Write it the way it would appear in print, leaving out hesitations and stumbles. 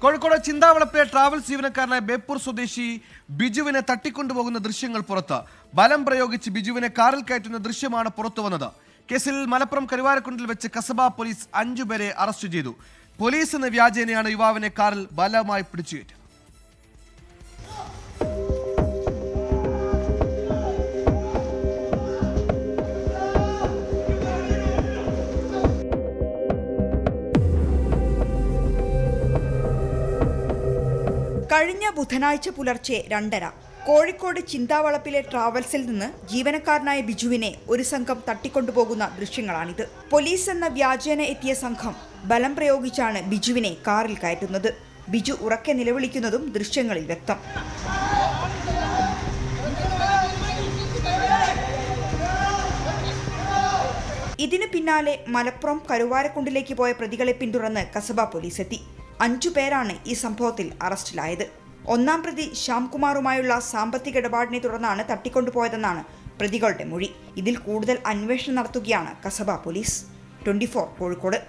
Kozhikode ചിന്താവളപ്പിലെ travels ജീവനക്കാരനായ ബേപ്പൂർ സ്വദേശി ബിജുവിനെ തട്ടിക്കൊണ്ടുപോകുന്ന ദൃശ്യങ്ങൾ പുറത്ത്. ബലം പ്രയോഗിച്ച് ബിജുവിനെ കാറിൽ കയറ്റുന്ന ദൃശ്യമാണ് പുറത്തു വന്നത്. കേസിൽ മലപ്പുറം കരുവാരക്കുണ്ടിൽ വെച്ച് കസബ പോലീസ് 5 പേരെ അറസ്റ്റ് ചെയ്തു. പോലീസ് എന്ന വ്യാജേനയാണ് യുവാവിനെ കാറിൽ ബലമായി പിടിച്ചുകയറ്റിയത്. കഴിഞ്ഞ ബുധനാഴ്ച പുലർച്ചെ 2:30 കോഴിക്കോട് ചിന്താവളപ്പിലെ ട്രാവൽസിൽ നിന്ന് ജീവനക്കാരനായ ബിജുവിനെ ഒരു സംഘം തട്ടിക്കൊണ്ടുപോകുന്ന ദൃശ്യങ്ങളാണിത്. പോലീസ് എന്ന വ്യാജേന എത്തിയ സംഘം ബലം പ്രയോഗിച്ചാണ് ബിജുവിനെ കാറിൽ കയറ്റുന്നത്. ബിജു ഉറക്കെ നിലവിളിക്കുന്നതും ദൃശ്യങ്ങളിൽ വ്യക്തം. ഇതിന് പിന്നാലെ മലപ്പുറം കരുവാരക്കുണ്ടിലേക്ക് പോയ പ്രതികളെ പിന്തുടർന്ന് കസബ പോലീസ് എത്തി. 5 പേരാണ് ഈ സംഭവത്തിൽ അറസ്റ്റിലായത്. 1-ാം പ്രതി ശ്യാംകുമാറുമായുള്ള സാമ്പത്തിക ഇടപാടിനെ തുടർന്നാണ് തട്ടിക്കൊണ്ടുപോയതെന്നാണ് പ്രതികളുടെ മൊഴി. ഇതിൽ കൂടുതൽ അന്വേഷണം നടത്തുകയാണ് കസബ പോലീസ്. 24 കോഴിക്കോട്.